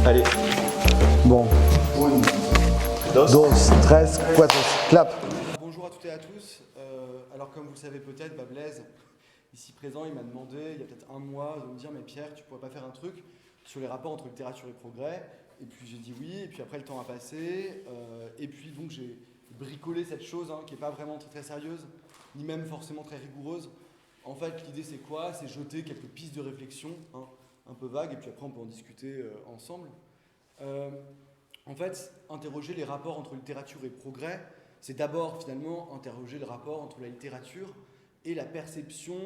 Allez. Bon. Dos, tres, cuatro, clap. Bonjour à toutes et à tous. Alors comme vous le savez peut-être, Blaise, ici présent, il m'a demandé il y a peut-être un mois de me dire mais Pierre, tu pourrais pas faire un truc sur les rapports entre littérature et progrès? Et puis j'ai dit oui, et puis après le temps a passé, et puis donc j'ai bricolé cette chose qui n'est pas vraiment très, très sérieuse, ni même forcément très rigoureuse. En fait, l'idée c'est quoi? C'est jeter quelques pistes de réflexion, un peu vagues, et puis après on peut en discuter ensemble. En fait, interroger les rapports entre littérature et progrès, c'est d'abord finalement interroger le rapport entre la littérature et la perception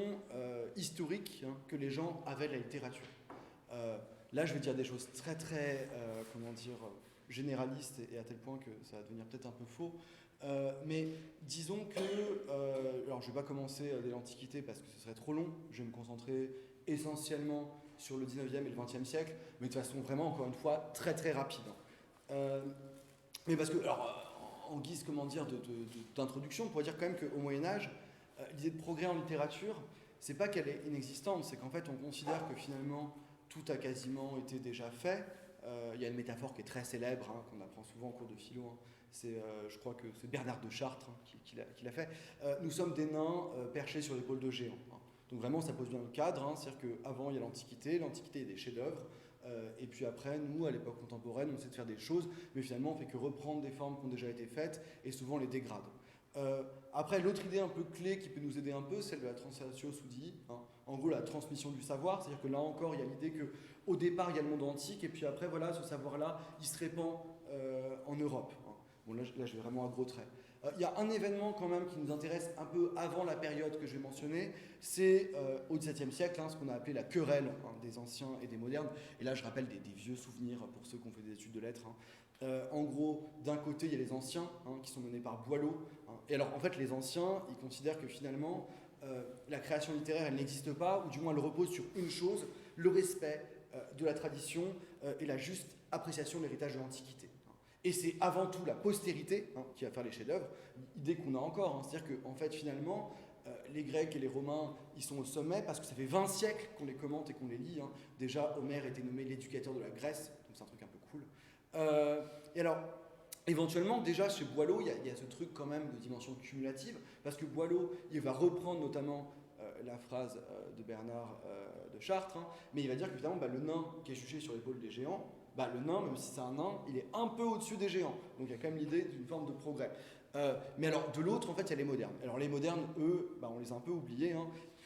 historique que les gens avaient de la littérature. Là, je vais dire des choses très très, généralistes et à tel point que ça va devenir peut-être un peu faux. Mais disons que, alors je ne vais pas commencer dès l'Antiquité parce que ce serait trop long, je vais me concentrer essentiellement sur le 19e et le 20e siècle, mais de façon vraiment, encore une fois, très très rapide. Mais parce que, alors, en guise, d'introduction, on pourrait dire quand même qu'au Moyen-Âge, l'idée de progrès en littérature, c'est pas qu'elle est inexistante, c'est qu'en fait, on considère que finalement, tout a quasiment été déjà fait. Il y a une métaphore qui est très célèbre, qu'on apprend souvent en cours de philo. Je crois que c'est Bernard de Chartres qui l'a fait. Nous sommes des nains perchés sur l'épaule de géants. Donc vraiment, ça pose bien le cadre. C'est-à-dire qu'avant, il y a l'Antiquité. L'Antiquité, il y a des chefs-d'œuvre. Et puis après, nous, à l'époque contemporaine, on essaie de faire des choses, mais finalement, on ne fait que reprendre des formes qui ont déjà été faites et souvent les dégrade. Après, l'autre idée un peu clé qui peut nous aider un peu, c'est celle de la translatio sudi. En gros, la transmission du savoir. C'est-à-dire que là encore, il y a l'idée qu'au départ, il y a le monde antique, et puis après, voilà, ce savoir-là, il se répand en Europe. Bon, là, je vais vraiment à gros traits. Il y a un événement quand même qui nous intéresse un peu avant la période que je vais mentionner, c'est au XVIIe siècle, ce qu'on a appelé la querelle des anciens et des modernes. Et là, je rappelle des vieux souvenirs pour ceux qui ont fait des études de lettres. En gros, d'un côté, il y a les anciens qui sont menés par Boileau. Et alors, en fait, les anciens, ils considèrent que finalement, la création littéraire, elle n'existe pas, ou du moins, elle repose sur une chose, le respect de la tradition et la juste appréciation de l'héritage de l'Antiquité. Et c'est avant tout la postérité qui va faire les chefs-d'œuvre, idée qu'on a encore. C'est-à-dire qu'en fait, finalement, les Grecs et les Romains, ils sont au sommet parce que ça fait 20 siècles qu'on les commente et qu'on les lit. Déjà, Homère était nommé l'éducateur de la Grèce, donc c'est un truc un peu cool. Et alors, éventuellement, déjà chez Boileau, il y a ce truc quand même de dimension cumulative, parce que Boileau, il va reprendre notamment la phrase de Bernard de Chartres, mais il va dire que finalement, le nain qui est juché sur l'épaule des géants, le nain, même si c'est un nain, il est un peu au-dessus des géants. Donc il y a quand même l'idée d'une forme de progrès. Mais alors, de l'autre, en fait, il y a les modernes. Alors les modernes, eux, on les a un peu oubliés.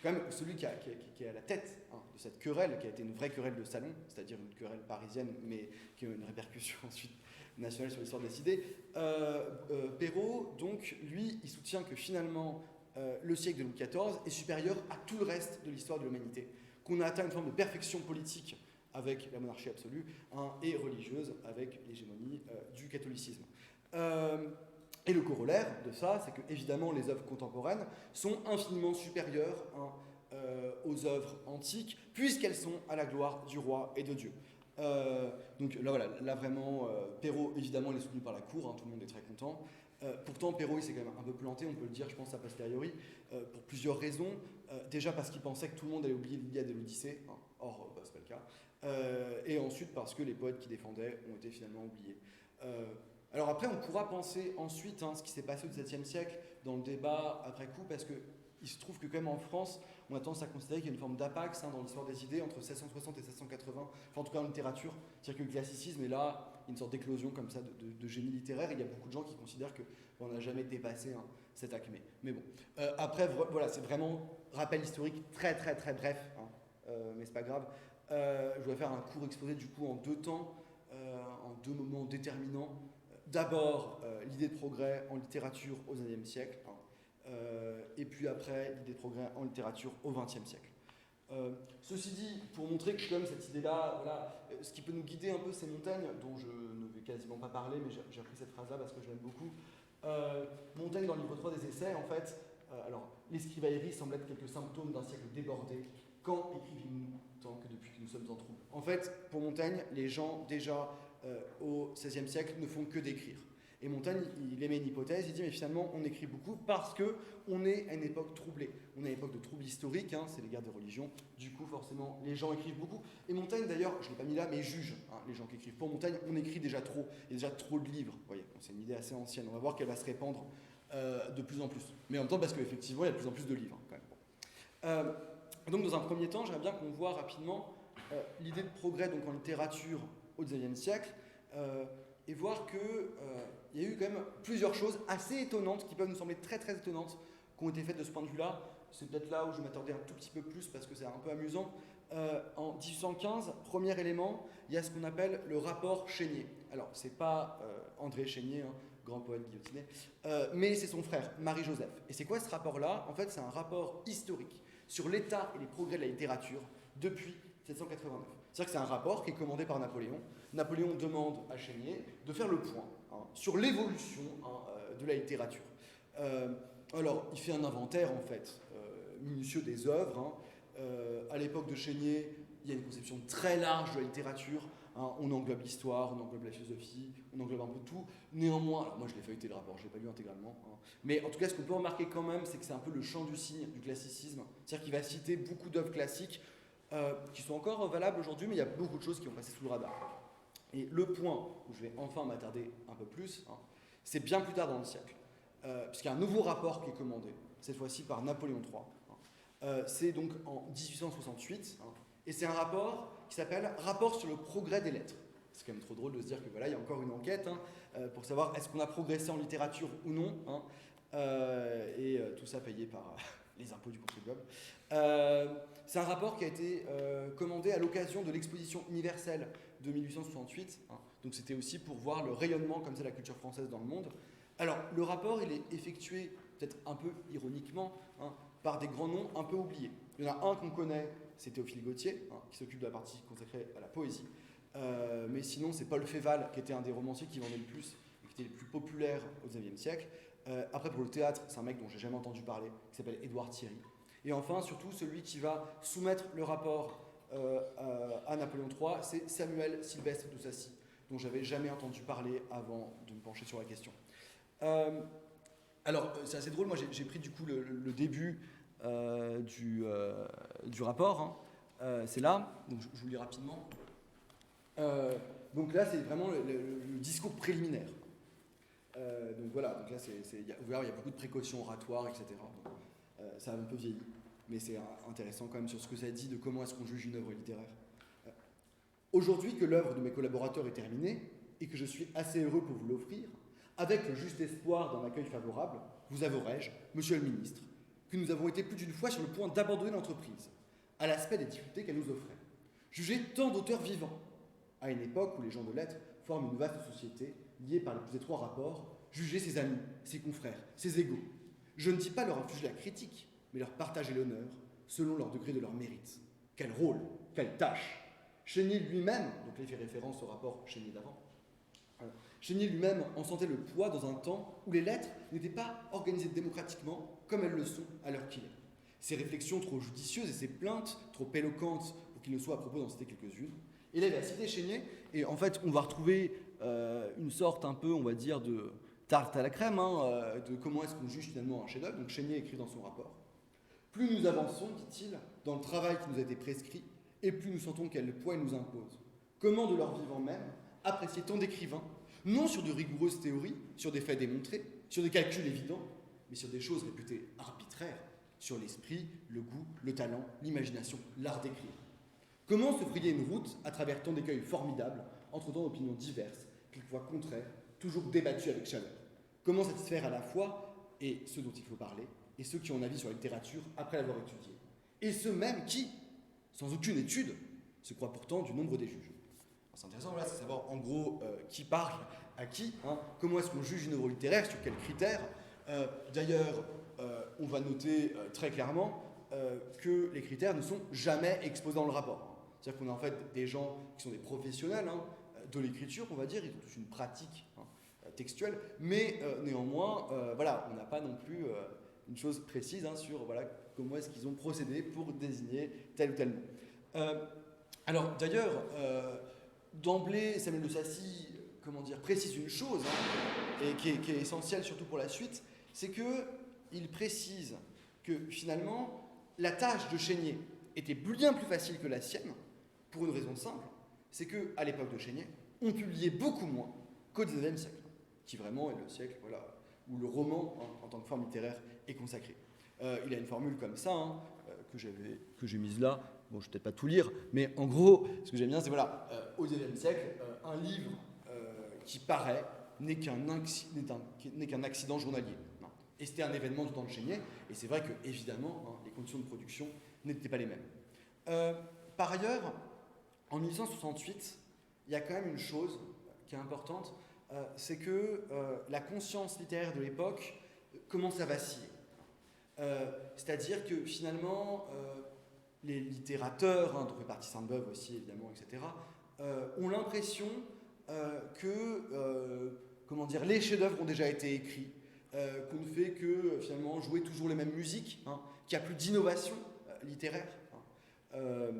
Quand même, celui qui est à la tête de cette querelle, qui a été une vraie querelle de salon, c'est-à-dire une querelle parisienne, mais qui a eu une répercussion ensuite nationale sur l'histoire des idées, Perrault, donc, lui, il soutient que finalement, le siècle de Louis XIV est supérieur à tout le reste de l'histoire de l'humanité, qu'on a atteint une forme de perfection politique avec la monarchie absolue, et religieuse avec l'hégémonie du catholicisme. Et le corollaire de ça, c'est que évidemment les œuvres contemporaines sont infiniment supérieures aux œuvres antiques, puisqu'elles sont à la gloire du roi et de Dieu. Donc là, voilà, là vraiment, Perrault, évidemment, il est soutenu par la cour, tout le monde est très content. Pourtant, Perrault, il s'est quand même un peu planté, on peut le dire, je pense, a posteriori, pour plusieurs raisons. Déjà parce qu'il pensait que tout le monde allait oublier l'Iliade et l'Odyssée, or, c'est pas le cas. Et ensuite parce que les poètes qui défendaient ont été finalement oubliés. Alors après, on pourra penser ensuite ce qui s'est passé au XVIIe siècle dans le débat après coup, parce qu'il se trouve que quand même en France, on a tendance à considérer qu'il y a une forme d'apax dans l'histoire des idées entre 1660 et 1680, enfin en tout cas en littérature, c'est-à-dire que le classicisme est là, une sorte d'éclosion comme ça de génie littéraire, et il y a beaucoup de gens qui considèrent qu'on n'a jamais dépassé cet acmé. Mais bon, après, voilà, c'est vraiment rappel historique très très très bref, mais c'est pas grave. Je voudrais faire un court exposé du coup en deux temps, en deux moments déterminants. D'abord, l'idée de progrès en littérature au XIXe siècle, et puis après, l'idée de progrès en littérature au XXe siècle. Ceci dit, pour montrer que comme cette idée-là, voilà, ce qui peut nous guider un peu, c'est Montaigne, dont je ne vais quasiment pas parler, mais j'ai repris cette phrase-là parce que je l'aime beaucoup. Montaigne, dans le livre 3 des Essais, en fait, alors, l'escrivaillerie semble être quelques symptômes d'un siècle débordé. Quand écrivons-nous tant que depuis que nous sommes en trouble? En fait, pour Montaigne, les gens, déjà au XVIe siècle, ne font que d'écrire. Et Montaigne, il émet une hypothèse, il dit mais finalement on écrit beaucoup parce qu'on est à une époque troublée. On est à une époque de troubles historiques, hein, c'est les guerres de religion, du coup forcément les gens écrivent beaucoup. Et Montaigne d'ailleurs, je ne l'ai pas mis là, mais juge les gens qui écrivent. Pour Montaigne, on écrit déjà trop, il y a déjà trop de livres. Vous voyez, c'est une idée assez ancienne, on va voir qu'elle va se répandre de plus en plus. Mais en même temps parce qu'effectivement il y a de plus en plus de livres quand même. Donc dans un premier temps, j'aimerais bien qu'on voit rapidement l'idée de progrès donc, en littérature au XIXe siècle et voir qu'il y a eu quand même plusieurs choses assez étonnantes qui peuvent nous sembler très très étonnantes qui ont été faites de ce point de vue-là. C'est peut-être là où je vais m'attarder un tout petit peu plus parce que c'est un peu amusant. En 1815, premier élément, il y a ce qu'on appelle le rapport Chénier. Alors, c'est pas André Chénier, hein, grand poète guillotiné, mais c'est son frère, Marie-Joseph. Et c'est quoi ce rapport-là? En fait, c'est un rapport historique sur l'état et les progrès de la littérature depuis 1789. C'est-à-dire que c'est un rapport qui est commandé par Napoléon. Napoléon demande à Chénier de faire le point sur l'évolution de la littérature. Alors, il fait un inventaire, en fait, minutieux des œuvres. À l'époque de Chénier, il y a une conception très large de la littérature. On englobe l'histoire, on englobe la philosophie, on englobe un peu tout. Néanmoins, alors moi je l'ai feuilleté le rapport, je ne l'ai pas lu intégralement. Mais en tout cas, ce qu'on peut remarquer quand même, c'est que c'est un peu le champ du signe du classicisme. C'est-à-dire qu'il va citer beaucoup d'œuvres classiques qui sont encore valables aujourd'hui, mais il y a beaucoup de choses qui ont passé sous le radar. Et le point où je vais enfin m'attarder un peu plus, c'est bien plus tard dans le siècle. Puisqu'il y a un nouveau rapport qui est commandé, cette fois-ci par Napoléon III. C'est donc en 1868, et c'est un rapport qui s'appelle « Rapport sur le progrès des lettres ». C'est quand même trop drôle de se dire que voilà, il y a encore une enquête pour savoir est-ce qu'on a progressé en littérature ou non, et tout ça payé par les impôts du contribuable. C'est un rapport qui a été commandé à l'occasion de l'exposition universelle de 1868, donc c'était aussi pour voir le rayonnement comme ça de la culture française dans le monde. Alors, le rapport, il est effectué, peut-être un peu ironiquement, par des grands noms un peu oubliés. Il y en a un qu'on connaît, c'est Théophile Gautier, qui s'occupe de la partie consacrée à la poésie. Mais sinon, c'est Paul Féval, qui était un des romanciers qui vendait le plus, et qui était le plus populaire au XIXe siècle. Après, pour le théâtre, c'est un mec dont j'ai jamais entendu parler, qui s'appelle Édouard Thierry. Et enfin, surtout, celui qui va soumettre le rapport à Napoléon III, c'est Samuel Sylvestre de Sacy, dont j'avais jamais entendu parler avant de me pencher sur la question. Alors, c'est assez drôle, moi j'ai pris du coup le début du rapport, c'est là, donc je vous lis rapidement. Donc là, c'est vraiment le discours préliminaire. Donc voilà, donc là, vous verrez, il y a beaucoup de précautions oratoires, etc. Donc, ça a un peu vieilli, mais c'est intéressant quand même sur ce que ça dit de comment est-ce qu'on juge une œuvre littéraire. Aujourd'hui que l'œuvre de mes collaborateurs est terminée, et que je suis assez heureux pour vous l'offrir, avec le juste espoir d'un accueil favorable, vous avouerai-je, monsieur le ministre, que nous avons été plus d'une fois sur le point d'abandonner l'entreprise, à l'aspect des difficultés qu'elle nous offrait. Jugez tant d'auteurs vivants, à une époque où les gens de lettres forment une vaste société, liée par les plus étroits rapports, jugez ses amis, ses confrères, ses égaux. Je ne dis pas leur infliger la critique, mais leur partager l'honneur, selon leur degré de leur mérite. Quel rôle, quelle tâche. Chénier lui-même, donc là il fait référence au rapport Chénier d'avant, Chénier lui-même en sentait le poids dans un temps où les lettres n'étaient pas organisées démocratiquement comme elles le sont à l'heure qu'il est. Ses réflexions trop judicieuses et ses plaintes trop éloquentes pour qu'il ne soit à propos d'en citer quelques-unes. Et là, il va citer Chénier, et en fait, on va retrouver une sorte un peu, on va dire, de tarte à la crème, de comment est-ce qu'on juge finalement un chef-d'œuvre. Donc Chénier écrit dans son rapport. Plus nous avançons, dit-il, dans le travail qui nous a été prescrit, et plus nous sentons quel poids il nous impose. Comment de leur vivant même apprécier tant d'écrivains, non sur de rigoureuses théories, sur des faits démontrés, sur des calculs évidents, mais sur des choses réputées arbitraires, sur l'esprit, le goût, le talent, l'imagination, l'art d'écrire. Comment se frayer une route à travers tant d'écueils formidables, entre tant d'opinions diverses, quelquefois contraires, toujours débattues avec chaleur? Comment satisfaire à la fois et ceux dont il faut parler, et ceux qui ont un avis sur la littérature après l'avoir étudiée, et ceux même qui, sans aucune étude, se croient pourtant du nombre des juges? C'est intéressant, voilà, c'est savoir en gros qui parle à qui, comment est-ce qu'on juge une œuvre littéraire, sur quels critères. D'ailleurs, on va noter très clairement que les critères ne sont jamais exposés dans le rapport. C'est-à-dire qu'on a en fait des gens qui sont des professionnels de l'écriture, on va dire, ils ont tous une pratique textuelle, mais néanmoins, voilà, on n'a pas non plus une chose précise sur voilà, comment est-ce qu'ils ont procédé pour désigner tel ou tel mot. Alors d'ailleurs, d'emblée, Samuel de Sacy, précise une chose, hein, et qui est essentielle surtout pour la suite, c'est qu'il précise que finalement, la tâche de Chénier était bien plus facile que la sienne, pour une raison simple, c'est qu'à l'époque de Chénier, on publiait beaucoup moins qu'au XIXe siècle, qui vraiment est le siècle où le roman, hein, en tant que forme littéraire, est consacré. Il a une formule comme ça, hein, que j'ai mise là. Bon, je ne vais peut-être pas tout lire, mais en gros, ce que j'aime bien, c'est au XIXe siècle, un livre qui paraît n'est qu'un accident journalier. Non. Et c'était un événement du temps de Chénier, et c'est vrai que, évidemment, hein, les conditions de production n'étaient pas les mêmes. Par ailleurs, en 1868, il y a quand même une chose qui est importante, c'est que la conscience littéraire de l'époque commence à vaciller. C'est-à-dire que finalement, les littérateurs, hein, dont fait partie Sainte-Beuve aussi évidemment, etc., ont l'impression que les chefs-d'œuvre ont déjà été écrits, qu'on ne fait que finalement jouer toujours les mêmes musiques, hein, qu'il n'y a plus d'innovation littéraire. Hein.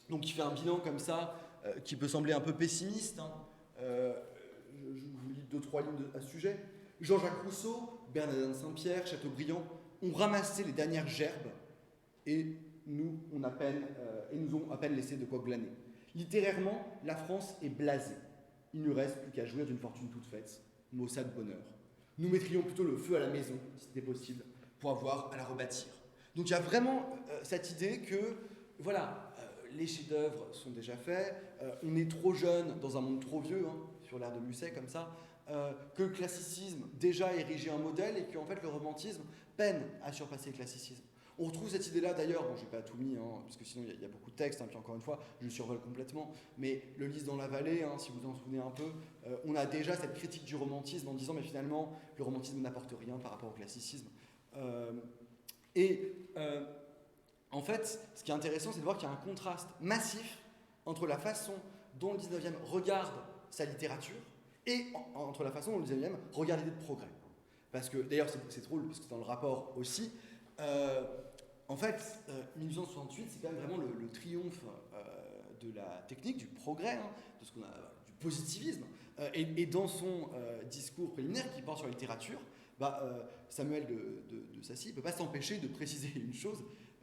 Donc il fait un bilan comme ça qui peut sembler un peu pessimiste. Hein. Je vous lis 2-3 lignes à ce sujet. Jean-Jacques Rousseau, Bernardin de Saint-Pierre, Chateaubriand ont ramassé les dernières gerbes et nous ont à peine laissé de quoi glaner. Littérairement, la France est blasée. Il ne reste plus qu'à jouir d'une fortune toute faite, maussade bonheur. Nous mettrions plutôt le feu à la maison, si c'était possible, pour avoir à la rebâtir. Donc il y a vraiment cette idée que, les chefs-d'œuvre sont déjà faits, on est trop jeune dans un monde trop vieux, hein, sur l'ère de Musset comme ça, que le classicisme déjà érigé un modèle et qu'en fait le romantisme peine à surpasser le classicisme. On retrouve cette idée-là d'ailleurs, bon, je n'ai pas tout mis, hein, parce que sinon il y a beaucoup de textes, hein, puis encore une fois, je survole complètement, mais le Lys dans la vallée, hein, si vous en souvenez un peu, on a déjà cette critique du romantisme en disant mais finalement le romantisme n'apporte rien par rapport au classicisme. En fait, ce qui est intéressant, c'est de voir qu'il y a un contraste massif entre la façon dont le 19e regarde sa littérature et entre la façon dont le 19e regarde l'idée de progrès. Parce que, d'ailleurs, c'est drôle, parce que c'est dans le rapport aussi, en fait, 1868, c'est quand même vraiment le triomphe de la technique, du progrès, hein, de ce qu'on a, du positivisme. Et dans son discours préliminaire qui porte sur la littérature, Samuel de Sacy ne peut pas s'empêcher de préciser une chose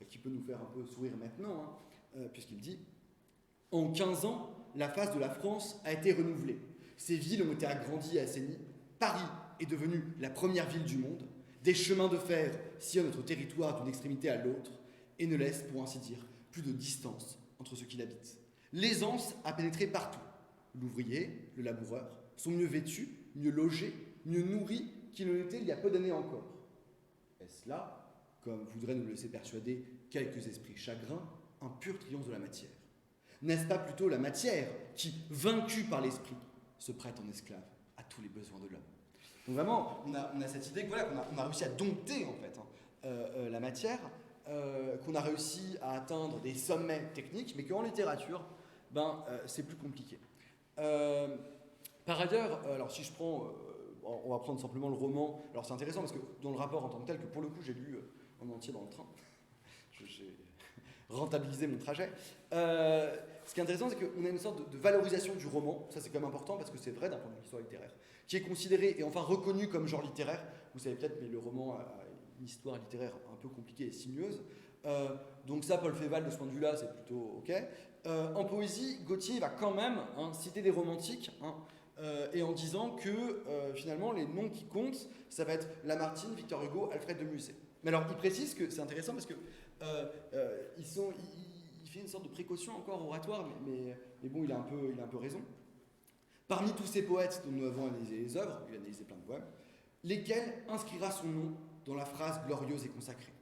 qui peut nous faire un peu sourire maintenant, hein, puisqu'il dit « En 15 ans, la face de la France a été renouvelée. Ces villes ont été agrandies et assainies. Paris est devenu la première ville du monde. Des chemins de fer sillonnent notre territoire d'une extrémité à l'autre et ne laissent, pour ainsi dire, plus de distance entre ceux qui l'habitent. L'aisance a pénétré partout. L'ouvrier, le laboureur, sont mieux vêtus, mieux logés, mieux nourris qu'ils ne l'étaient il y a peu d'années encore. Est-ce là, comme voudraient nous laisser persuader quelques esprits chagrins, un pur triomphe de la matière? N'est-ce pas plutôt la matière qui, vaincue par l'esprit, se prête en esclave à tous les besoins de l'homme? Donc vraiment, on a cette idée qu'on a réussi à dompter en fait, la matière, qu'on a réussi à atteindre des sommets techniques, mais qu'en littérature, c'est plus compliqué. Par ailleurs, alors si je prends, on va prendre simplement le roman. Alors c'est intéressant parce que dans le rapport en tant que tel, que pour le coup j'ai lu en entier dans le train, j'ai rentabilisé mon trajet. Ce qui est intéressant, c'est qu'on a une sorte de valorisation du roman, ça c'est quand même important parce que c'est vrai d'un point de vue histoire littéraire, qui est considéré et enfin reconnu comme genre littéraire. Vous savez peut-être, mais le roman a une histoire littéraire un peu compliquée et sinueuse. Donc ça, Paul Féval, de ce point de vue-là, c'est plutôt OK. En poésie, Gautier va quand même citer des romantiques, et en disant que finalement les noms qui comptent, ça va être Lamartine, Victor Hugo, Alfred de Musset. Mais alors il précise que c'est intéressant parce que il fait une sorte de précaution encore oratoire, mais bon, il a un peu raison. Parmi tous ces poètes dont nous avons analysé les œuvres, il a analysé plein de poèmes, lesquels inscrira son nom dans la phrase glorieuse et consacrée?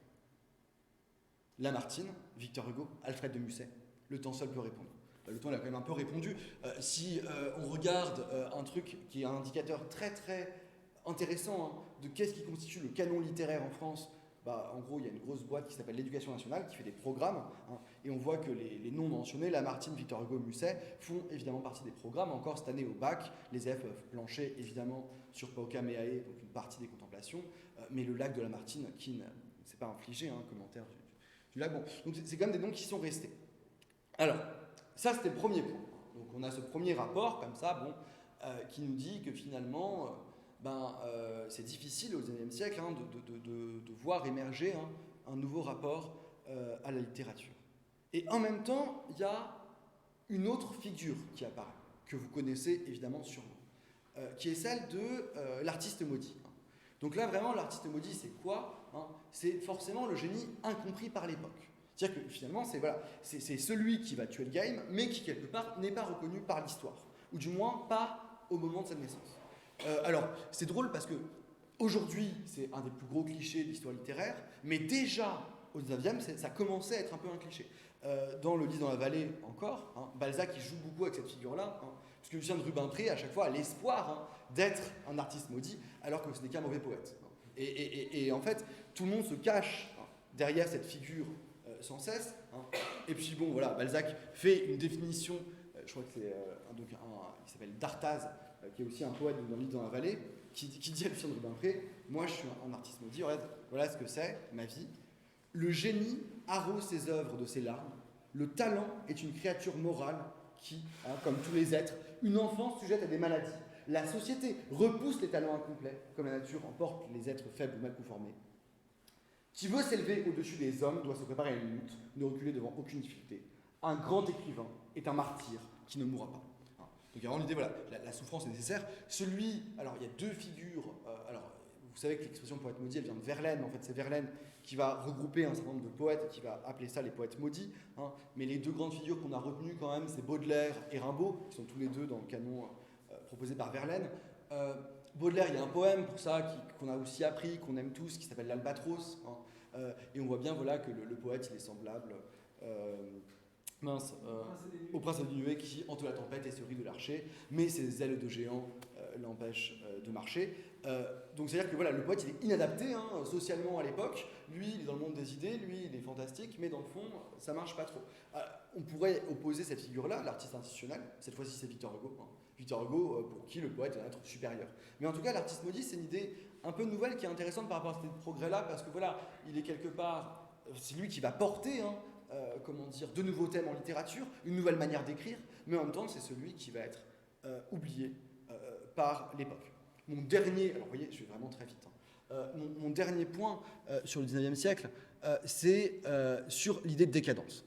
Lamartine, Victor Hugo, Alfred de Musset. Le temps seul peut répondre. Le temps, il a quand même un peu répondu. Si on regarde un truc qui est un indicateur très très intéressant de qu'est-ce qui constitue le canon littéraire en France, en gros, il y a une grosse boîte qui s'appelle l'Éducation nationale qui fait des programmes, et on voit que les noms mentionnés, Lamartine, Victor Hugo, Musset, font évidemment partie des programmes. Encore cette année au bac, les élèves peuvent plancher évidemment sur Paucam et Haé, donc une partie des contemplations, mais le lac de Lamartine qui ne s'est pas infligé, commentaire du lac. Bon, donc c'est quand même des noms qui sont restés. Alors, ça c'était le premier point. Donc on a ce premier rapport, comme ça, bon, qui nous dit que finalement, c'est difficile au XIXe siècle de voir émerger un nouveau rapport à la littérature. Et en même temps, il y a une autre figure qui apparaît, que vous connaissez évidemment sûrement, qui est celle de l'artiste maudit. Donc là, vraiment, l'artiste maudit, c'est quoi? C'est forcément le génie incompris par l'époque. C'est-à-dire que finalement, c'est celui qui va tuer le game, mais qui, quelque part, n'est pas reconnu par l'histoire. Ou du moins, pas au moment de sa naissance. Alors, c'est drôle parce que aujourd'hui, c'est un des plus gros clichés de l'histoire littéraire, mais déjà, au 19e, ça commençait à être un peu un cliché. Dans Le Lys dans la vallée, encore, Balzac, il joue beaucoup avec cette figure-là, parce que Lucien de Rubempré, à chaque fois, a l'espoir d'être un artiste maudit, alors que ce n'est qu'un mauvais poète. Et en fait, tout le monde se cache derrière cette figure sans cesse. Et puis bon, voilà, Balzac fait une définition, je crois que c'est qui s'appelle d'Artase, qui est aussi un poète dans Le Lys dans la vallée, qui dit à Lucien de Rubempré, moi je suis un artiste maudit, voilà ce que c'est, ma vie. Le génie arrose ses œuvres de ses larmes, le talent est une créature morale qui, comme tous les êtres, une enfance sujette à des maladies. La société repousse les talents incomplets, comme la nature emporte les êtres faibles ou mal conformés. Qui veut s'élever au-dessus des hommes doit se préparer à une lutte, ne reculer devant aucune difficulté. Un grand écrivain est un martyr qui ne mourra pas. Donc il y a vraiment l'idée, voilà, la souffrance est nécessaire. Alors il y a deux figures, vous savez que l'expression poète maudit, elle vient de Verlaine, en fait c'est Verlaine qui va regrouper un certain nombre de poètes et qui va appeler ça les poètes maudits. Mais les deux grandes figures qu'on a retenues quand même, c'est Baudelaire et Rimbaud, qui sont tous les deux dans le canon proposé par Verlaine. Baudelaire, il y a un poème pour ça qu'on a aussi appris, qu'on aime tous, qui s'appelle l'Albatros. Et on voit bien voilà, que le poète, il est semblable au prince des nuées qui hante la tempête et se rit de l'archer, mais ses ailes de géant l'empêchent de marcher. Donc c'est-à-dire que voilà, le poète, il est inadapté socialement à l'époque. Lui, il est dans le monde des idées, lui, il est fantastique, mais dans le fond, ça marche pas trop. On pourrait opposer cette figure-là, l'artiste institutionnel. Cette fois-ci, c'est Victor Hugo. Victor Hugo, pour qui le poète est un être supérieur. Mais en tout cas, l'artiste maudit, c'est une idée un peu nouvelle qui est intéressante par rapport à ces progrès-là, parce que voilà, il est quelque part, c'est lui qui va porter, de nouveaux thèmes en littérature, une nouvelle manière d'écrire, mais en même temps, c'est celui qui va être oublié par l'époque. Mon dernier, alors vous voyez, je vais vraiment très vite. Mon dernier point sur le 19e siècle, c'est sur l'idée de décadence.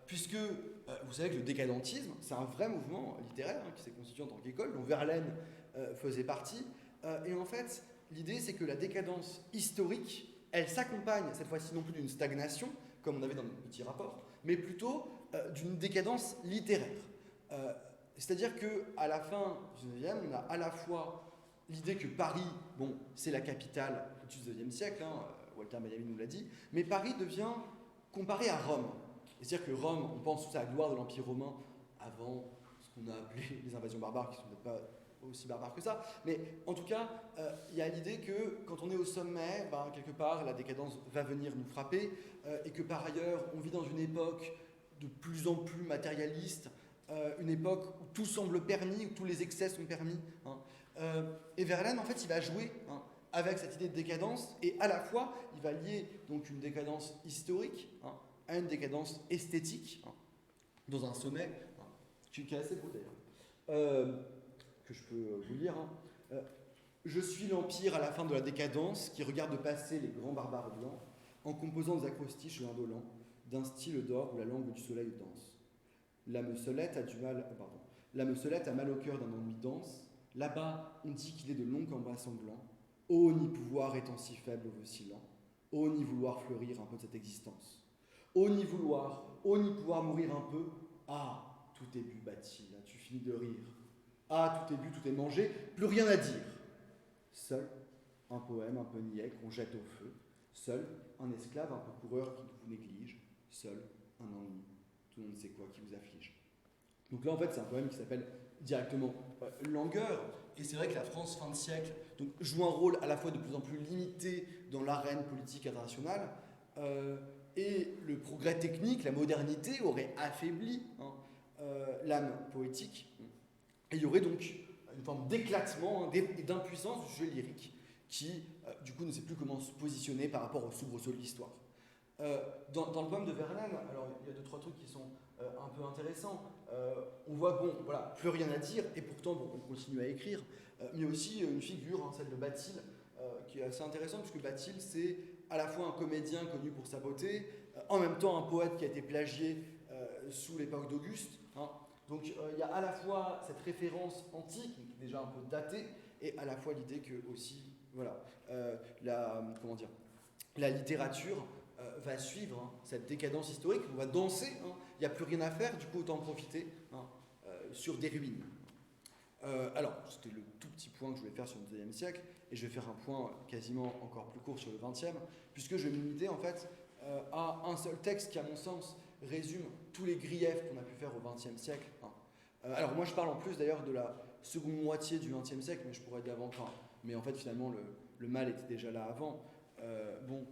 Puisque vous savez que le décadentisme, c'est un vrai mouvement littéraire qui s'est constitué en tant qu'école, dont Verlaine faisait partie. Et en fait, l'idée, c'est que la décadence historique, elle s'accompagne cette fois-ci non plus d'une stagnation, comme on avait dans notre petit rapport, mais plutôt d'une décadence littéraire. C'est-à-dire qu'à la fin du 19e, on a à la fois l'idée que Paris, c'est la capitale du 19e siècle, Walter Benjamin nous l'a dit, mais Paris devient comparé à Rome. C'est-à-dire que Rome, on pense toute à la gloire de l'Empire romain avant ce qu'on a appelé les invasions barbares, qui ne sont peut-être pas aussi barbares que ça. Mais en tout cas, il y a l'idée que quand on est au sommet, quelque part, la décadence va venir nous frapper, et que par ailleurs, on vit dans une époque de plus en plus matérialiste, une époque où tout semble permis, où tous les excès sont permis. Et Verlaine, en fait, il va jouer avec cette idée de décadence, et à la fois, il va lier donc une décadence historique, à une décadence esthétique, dans un sonnet, qui est assez beau d'ailleurs, que je peux vous lire. Je suis l'empire à la fin de la décadence, qui regarde passer les grands barbares blancs, en composant des acrostiches indolents, d'un style d'or où la langue du soleil danse. L'âme solette a mal au cœur d'un ennui dense. Là-bas, on dit qu'il est de longs combats sanglants. Ô ni pouvoir étant si faible ou vacillant, ô ni vouloir fleurir un peu de cette existence. Ô ni pouvoir mourir un peu. Ah, tout est bu, bâti, là, tu finis de rire. Ah, tout est bu, tout est mangé, plus rien à dire. Seul, un poème un peu niais qu'on jette au feu. Seul, un esclave un peu coureur qui vous néglige. Seul, un ennui, tout le monde sait quoi, qui vous afflige. Donc là, en fait, c'est un poème qui s'appelle directement Langueur. Et c'est vrai que la France, fin de siècle, donc, joue un rôle à la fois de plus en plus limité dans l'arène politique internationale, et le progrès technique, la modernité aurait affaibli l'âme poétique. Et il y aurait donc une forme d'éclatement et d'impuissance du sujet lyrique qui, du coup, ne sait plus comment se positionner par rapport au soubresaut de l'histoire. Dans le poème de Verlaine, alors il y a deux, trois trucs qui sont un peu intéressants. On voit, bon, voilà, plus rien à dire, et pourtant, bon, on continue à écrire. Mais il y a aussi une figure, hein, celle de Bathile, qui est assez intéressante, puisque Bathile, c'est à la fois un comédien connu pour sa beauté, en même temps un poète qui a été plagié sous l'époque d'Auguste. Hein. Donc il y a à la fois cette référence antique, qui est déjà un peu datée, et à la fois l'idée que aussi, voilà, comment dire, la littérature va suivre hein, cette décadence historique, on va danser, hein, il n'y a plus rien à faire, du coup autant en profiter hein, sur des ruines. Alors, c'était le tout petit point que je voulais faire sur le XIXe siècle, et je vais faire un point quasiment encore plus court sur le XXe, puisque je vais me limiter en fait à un seul texte qui, à mon sens, résume tous les griefs qu'on a pu faire au XXe siècle. Hein. Alors, moi je parle en plus d'ailleurs de la seconde moitié du XXe siècle, mais je pourrais être d'avant. Enfin, mais en fait, finalement, le mal était déjà là avant. Bon,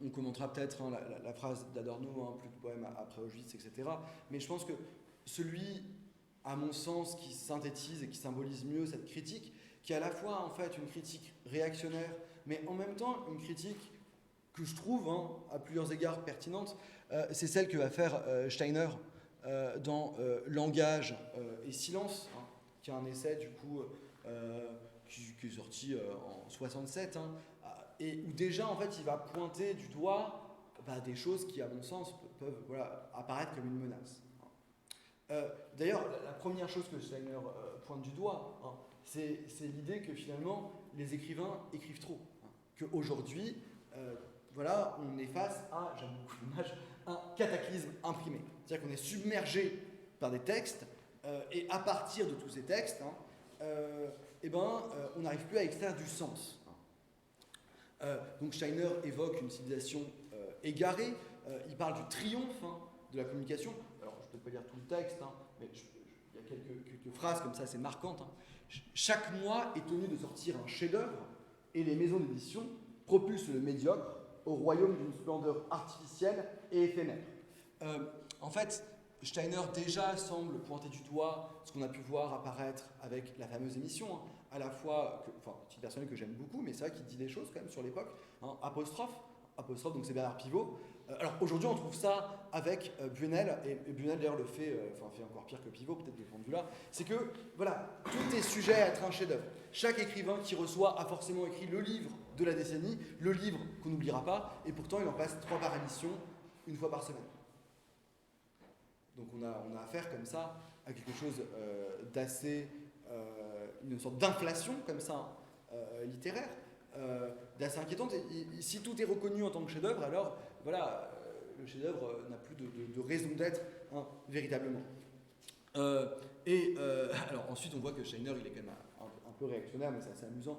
on commentera peut-être hein, la phrase d'Adorno, hein, plus de poèmes après Auschwitz, etc. Mais je pense que celui, à mon sens, qui synthétise et qui symbolise mieux cette critique, qui est à la fois en fait une critique réactionnaire, mais en même temps une critique que je trouve hein, à plusieurs égards pertinente, c'est celle que va faire Steiner dans Langage et silence, hein, qui est un essai du coup qui est sorti en 67, hein, et où déjà en fait il va pointer du doigt des choses qui à mon sens peuvent voilà, apparaître comme une menace. D'ailleurs, la première chose que Steiner pointe du doigt, hein, c'est l'idée que finalement les écrivains écrivent trop. Hein, qu'aujourd'hui, voilà, on est face à, j'aime beaucoup l'image, un cataclysme imprimé. C'est-à-dire qu'on est submergé par des textes, et à partir de tous ces textes, hein, on n'arrive plus à extraire du sens. Donc Steiner évoque une civilisation égarée, il parle du triomphe hein, de la communication. Alors je ne peux pas lire tout le texte, hein, mais il y a quelques phrases comme ça assez marquantes. Hein. Chaque mois est tenu de sortir un chef-d'œuvre et les maisons d'édition propulsent le médiocre au royaume d'une splendeur artificielle et éphémère. En fait, Steiner déjà semble pointer du doigt ce qu'on a pu voir apparaître avec la fameuse émission, hein, à la fois, titre personnel que j'aime beaucoup, mais c'est vrai qu'il dit des choses quand même sur l'époque, hein, apostrophe, donc c'est Bernard Pivot. Alors aujourd'hui on trouve ça avec Buñuel, et Buñuel d'ailleurs le fait, fait encore pire que Pivot peut-être de ce point de vue-là, c'est que voilà, tout est sujet à être un chef-d'œuvre. Chaque écrivain qui reçoit a forcément écrit le livre de la décennie, le livre qu'on n'oubliera pas, et pourtant il en passe 3 par émission, une fois par semaine. Donc on a affaire comme ça à quelque chose d'assez, une sorte d'inflation comme ça, littéraire, d'assez inquiétante. Et si tout est reconnu en tant que chef-d'œuvre, alors voilà, le chef-d'œuvre n'a plus de raison d'être hein, véritablement. Alors ensuite, on voit que Steiner, il est quand même un peu réactionnaire, mais c'est assez amusant,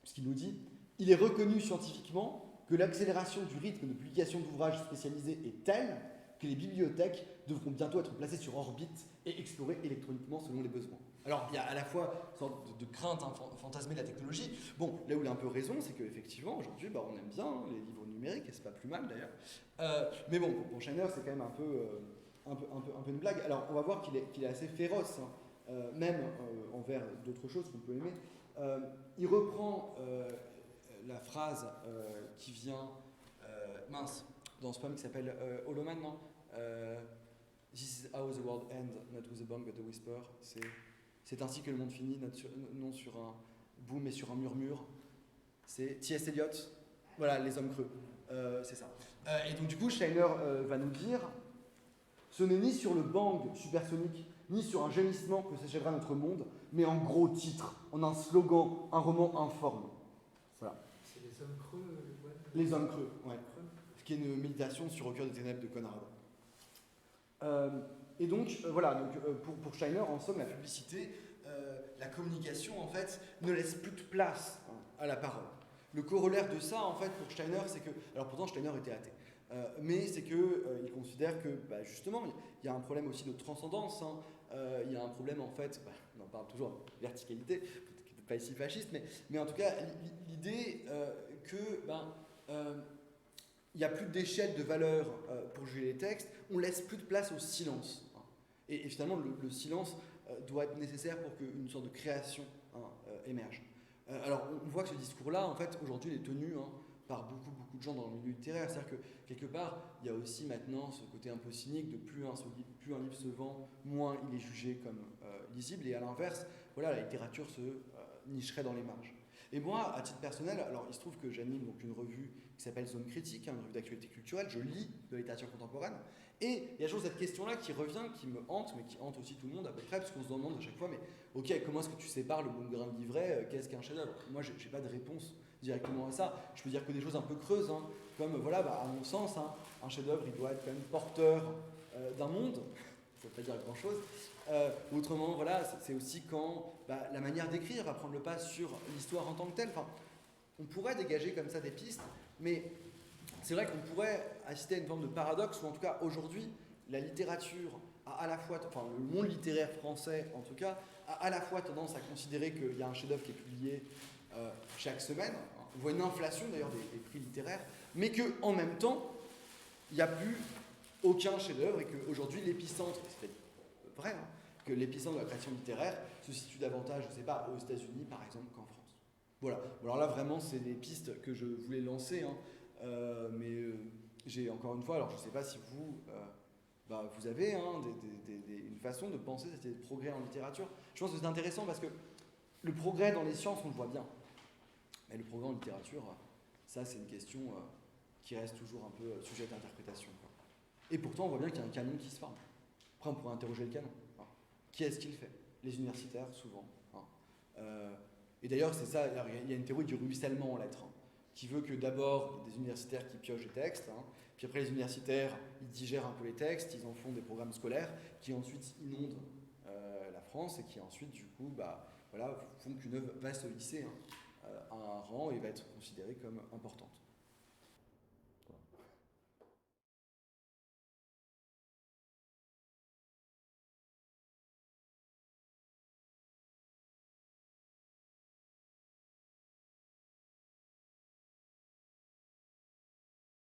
puisqu'il nous dit « Il est reconnu scientifiquement que l'accélération du rythme de publication d'ouvrages spécialisés est telle que les bibliothèques devront bientôt être placées sur orbite et explorées électroniquement selon les besoins. » Alors, il y a à la fois une sorte de crainte hein, fantasmée de la technologie. Bon, là où il a un peu raison, c'est qu'effectivement, aujourd'hui, on aime bien hein, les livres numériques, et c'est pas plus mal d'ailleurs. Mais bon, pour Steiner, c'est quand même un peu une blague. Alors, on va voir qu'il est assez féroce, hein, même envers d'autres choses qu'on peut aimer. Il reprend la phrase qui vient, dans ce poème qui s'appelle Holoman, non This is how the world ends, not with a bang but a whisper. C'est ainsi que le monde finit, non sur un boom mais sur un murmure. C'est T.S. Eliot, voilà, les hommes creux, c'est ça. Et donc du coup, Steiner va nous dire « Ce n'est ni sur le bang supersonique, ni sur un gémissement que s'achèvera notre monde, mais en gros titres, en un slogan, un roman informe. » Voilà. C'est les hommes creux, le poème. Les hommes creux, ouais. Ce qui est une méditation sur Au cœur des ténèbres de Conrad. Et donc, voilà, pour Steiner, en somme, la publicité, la communication, en fait, ne laisse plus de place hein, à la parole. Le corollaire de ça, en fait, pour Steiner, c'est que... Alors pourtant, Steiner était athée. Mais c'est qu'il considère que, justement, il y a un problème aussi de transcendance. Hein, il y a un problème, en fait, on en parle toujours, verticalité, peut-être pas ici fasciste, mais en tout cas, l'idée que... il n'y a plus d'échelle de valeur pour juger les textes, on ne laisse plus de place au silence. Hein. Et finalement, le silence doit être nécessaire pour qu'une sorte de création hein, émerge. Alors, on voit que ce discours-là, en fait, aujourd'hui, il est tenu hein, par beaucoup de gens dans le milieu littéraire. C'est-à-dire que quelque part, il y a aussi maintenant ce côté un peu cynique de plus un livre se vend, moins il est jugé comme lisible. Et à l'inverse, voilà, la littérature se nicherait dans les marges. Et moi, à titre personnel, alors il se trouve que j'anime donc une revue qui s'appelle Zone Critique, une revue d'actualité culturelle. Je lis de la littérature contemporaine. Et il y a toujours cette question-là qui revient, qui me hante, mais qui hante aussi tout le monde à peu près, parce qu'on se demande à chaque fois, mais ok, comment est-ce que tu sépares le bon grain de livret, qu'est-ce qu'un chef-d'œuvre? Moi, j'ai pas de réponse directement à ça. Je peux dire que des choses un peu creuses, hein, comme voilà, à mon sens, hein, un chef-d'œuvre, il doit être quand même porteur d'un monde. Ça ne veut pas dire grand-chose. Autrement, voilà, c'est aussi quand la manière d'écrire va prendre le pas sur l'histoire en tant que telle. Enfin, on pourrait dégager comme ça des pistes, mais c'est vrai qu'on pourrait assister à une forme de paradoxe où, en tout cas, aujourd'hui, la littérature a à la fois, enfin, le monde littéraire français, en tout cas, a à la fois tendance à considérer qu'il y a un chef-d'œuvre qui est publié chaque semaine. On voit une inflation d'ailleurs des prix littéraires, mais qu'en même temps, il n'y a plus aucun chef-d'œuvre et qu'aujourd'hui, l'épicentre, c'est peut-être vrai, hein, que l'épicentre de la création littéraire se situe davantage, je ne sais pas, aux États-Unis par exemple qu'en France. Voilà. Alors là, vraiment, c'est des pistes que je voulais lancer, hein, mais j'ai encore une fois, alors je ne sais pas si vous, vous avez hein, une façon de penser cette idée de progrès en littérature. Je pense que c'est intéressant parce que le progrès dans les sciences, on le voit bien. Mais le progrès en littérature, ça, c'est une question qui reste toujours un peu sujette à interprétation, quoi. Et pourtant, on voit bien qu'il y a un canon qui se forme. Après, on pourrait interroger le canon. Hein. Qui est-ce qui le fait? Les universitaires, souvent. Hein. Et d'ailleurs, c'est ça, il y a une théorie du ruissellement en lettres, hein, qui veut que d'abord, il y ait des universitaires qui piochent des textes, hein, puis après, les universitaires, ils digèrent un peu les textes, ils en font des programmes scolaires, qui ensuite inondent la France et qui ensuite, du coup, font qu'une œuvre va se hisser à un rang et va être considérée comme importante.